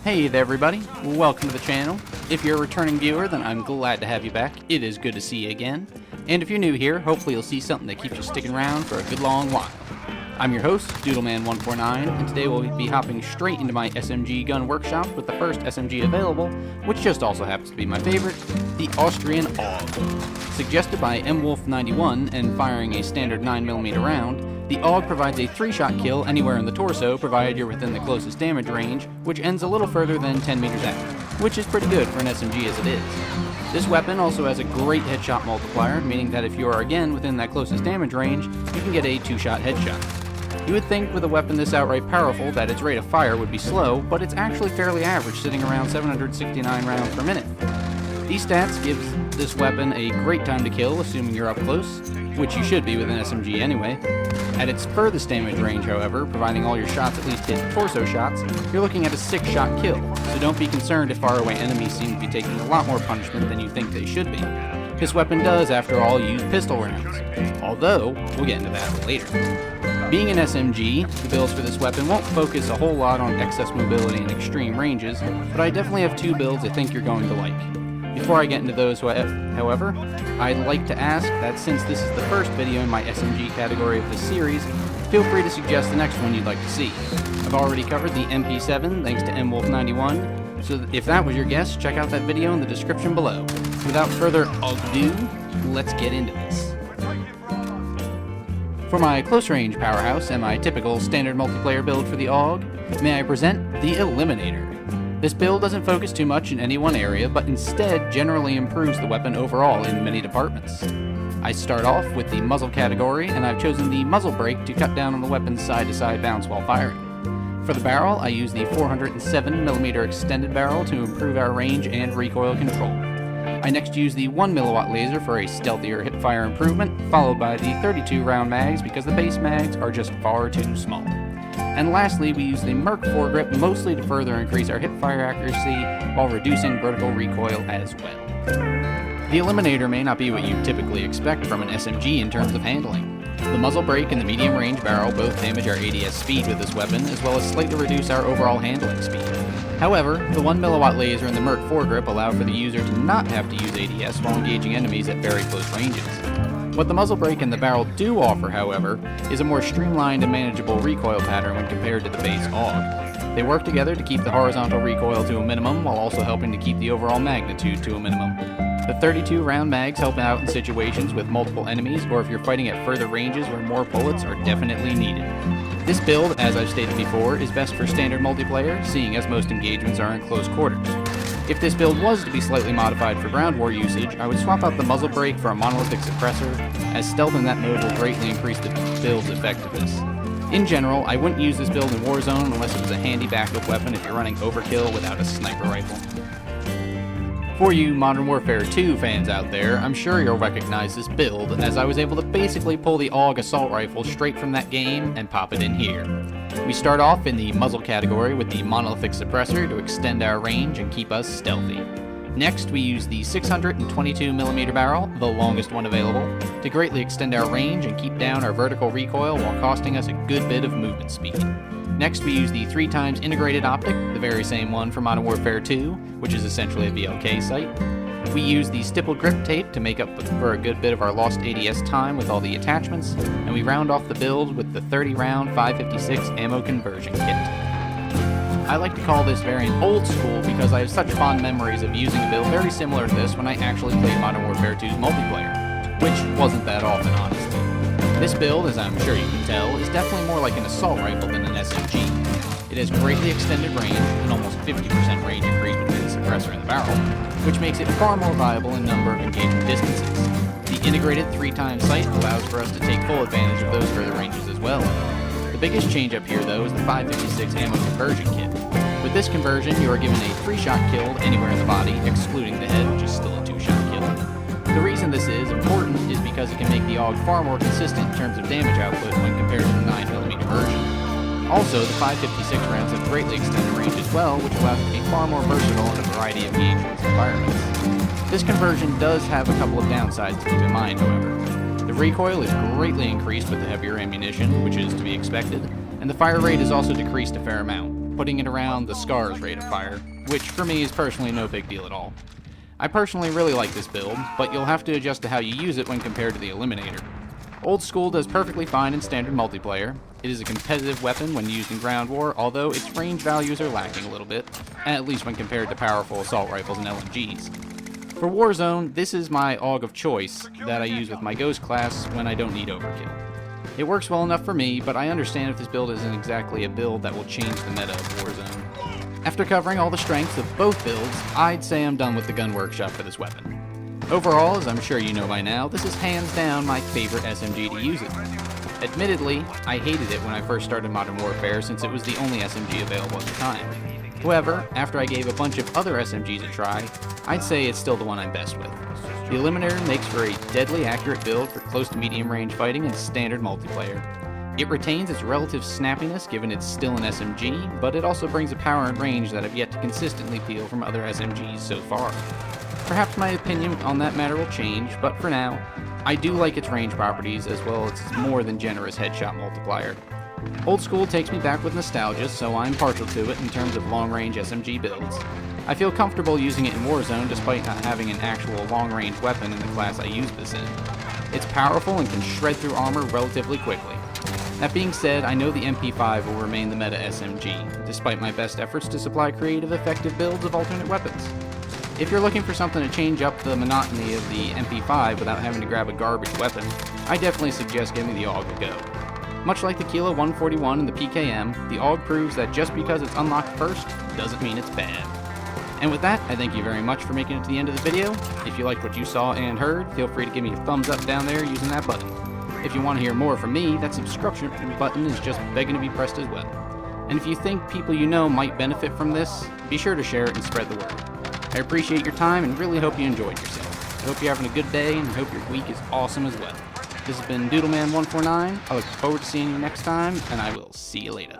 Hey there everybody, welcome to the channel. If you're a returning viewer, then I'm glad to have you back. It is good to see you again. And if you're new here, hopefully you'll see something that keeps you sticking around for a good long while. I'm your host, Doodleman149, and today we'll be hopping straight into my SMG gun workshop with the first SMG available, which just also happens to be my favorite, the Austrian AUG. Suggested by MWolf91 and firing a standard 9mm round, the AUG provides a 3-shot kill anywhere in the torso, provided you're within the closest damage range, which ends a little further than 10 meters out, which is pretty good for an SMG as it is. This weapon also has a great headshot multiplier, meaning that if you are again within that closest damage range, you can get a 2-shot headshot. You would think with a weapon this outright powerful that its rate of fire would be slow, but it's actually fairly average, sitting around 769 rounds per minute. These stats give this weapon a great time to kill, assuming you're up close, which you should be with an SMG anyway. At its furthest damage range, however, providing all your shots at least hit torso shots, you're looking at a 6-shot kill, so don't be concerned if faraway enemies seem to be taking a lot more punishment than you think they should be. This weapon does, after all, use pistol rounds, although we'll get into that later. Being an SMG, the builds for this weapon won't focus a whole lot on excess mobility and extreme ranges, but I definitely have 2 builds I think you're going to like. Before I get into those, however, I'd like to ask that since this is the first video in my SMG category of this series, feel free to suggest the next one you'd like to see. I've already covered the MP7 thanks to MWolf91, so if that was your guess, check out that video in the description below. Without further ado, let's get into this. For my close range powerhouse and my typical standard multiplayer build for the AUG, may I present the Eliminator. This build doesn't focus too much in any one area, but instead generally improves the weapon overall in many departments. I start off with the muzzle category, and I've chosen the muzzle brake to cut down on the weapon's side-to-side bounce while firing. For the barrel, I use the 407mm extended barrel to improve our range and recoil control. I next use the 1mW laser for a stealthier hipfire improvement, followed by the 32-round mags because the base mags are just far too small. And lastly, we use the Merc foregrip mostly to further increase our hipfire accuracy while reducing vertical recoil as well. The Eliminator may not be what you typically expect from an SMG in terms of handling. The muzzle brake and the medium range barrel both damage our ADS speed with this weapon, as well as slightly reduce our overall handling speed. However, the 1mW laser and the Merc foregrip allow for the user to not have to use ADS while engaging enemies at very close ranges. What the muzzle brake and the barrel do offer, however, is a more streamlined and manageable recoil pattern when compared to the base AUG. They work together to keep the horizontal recoil to a minimum while also helping to keep the overall magnitude to a minimum. The 32-round mags help out in situations with multiple enemies or if you're fighting at further ranges where more bullets are definitely needed. This build, as I've stated before, is best for standard multiplayer, seeing as most engagements are in close quarters. If this build was to be slightly modified for ground war usage, I would swap out the muzzle brake for a monolithic suppressor, as stealth in that mode will greatly increase the build's effectiveness. In general, I wouldn't use this build in Warzone unless it was a handy backup weapon if you're running overkill without a sniper rifle. For you Modern Warfare 2 fans out there, I'm sure you'll recognize this build, as I was able to basically pull the AUG assault rifle straight from that game and pop it in here. We start off in the muzzle category with the monolithic suppressor to extend our range and keep us stealthy. Next, we use the 622mm barrel, the longest one available, to greatly extend our range and keep down our vertical recoil while costing us a good bit of movement speed. Next, we use the 3x integrated optic, the very same one for Modern Warfare 2, which is essentially a VLK sight. We use the stippled grip tape to make up for a good bit of our lost ADS time with all the attachments, and we round off the build with the 30-round 5.56 ammo conversion kit. I like to call this variant old school because I have such fond memories of using a build very similar to this when I actually played Modern Warfare 2's multiplayer, which wasn't that often, honestly. This build, as I'm sure you can tell, is definitely more like an assault rifle than an SMG. It has greatly extended range, an almost 50% range increase between the suppressor and the barrel, which makes it far more viable in number of engagement distances. The integrated 3x sight allows for us to take full advantage of those further ranges as well. The biggest change up here, though, is the 5.56 ammo conversion kit. With this conversion, you are given a 3-shot kill anywhere in the body, excluding the head, which is still a 2-shot kill. The reason this is important is because it can make the AUG far more consistent in terms of damage output when compared to the 9mm version. Also, the 5.56 rounds have greatly extended range as well, which allows it to be far more versatile in a variety of engagements and environments. This conversion does have a couple of downsides to keep in mind, however. The recoil is greatly increased with the heavier ammunition, which is to be expected, and the fire rate is also decreased a fair amount. putting it around the Scar's rate of fire, which for me is personally no big deal at all. I personally really like this build, but you'll have to adjust to how you use it when compared to the Eliminator. Old School does perfectly fine in standard multiplayer. It is a competitive weapon when used in ground war, although its range values are lacking a little bit, at least when compared to powerful assault rifles and LMGs. For Warzone, this is my AUG of choice that I use with my Ghost class when I don't need overkill. It works well enough for me, but I understand if this build isn't exactly a build that will change the meta of Warzone. After covering all the strengths of both builds, I'd say I'm done with the gun workshop for this weapon. Overall, as I'm sure you know by now, this is hands down my favorite SMG to use it. Admittedly, I hated it when I first started Modern Warfare since it was the only SMG available at the time. However, after I gave a bunch of other SMGs a try, I'd say it's still the one I'm best with. The Eliminator makes for a deadly accurate build for close to medium range fighting and standard multiplayer. It retains its relative snappiness given it's still an SMG, but it also brings a power and range that have yet to consistently peel from other SMGs so far. Perhaps my opinion on that matter will change, but for now, I do like its range properties as well as its more than generous headshot multiplier. Old School takes me back with nostalgia, so I'm partial to it in terms of long-range SMG builds. I feel comfortable using it in Warzone despite not having an actual long-range weapon in the class I use this in. It's powerful and can shred through armor relatively quickly. That being said, I know the MP5 will remain the meta SMG, despite my best efforts to supply creative, effective builds of alternate weapons. If you're looking for something to change up the monotony of the MP5 without having to grab a garbage weapon, I definitely suggest giving the AUG a go. Much like the Kilo 141 and the PKM, the AUG proves that just because it's unlocked first, doesn't mean it's bad. And with that, I thank you very much for making it to the end of the video. If you liked what you saw and heard, feel free to give me a thumbs up down there using that button. If you want to hear more from me, that subscription button is just begging to be pressed as well. And if you think people you know might benefit from this, be sure to share it and spread the word. I appreciate your time and really hope you enjoyed yourself. I hope you're having a good day and I hope your week is awesome as well. This has been Doodleman149. I look forward to seeing you next time, and I will see you later.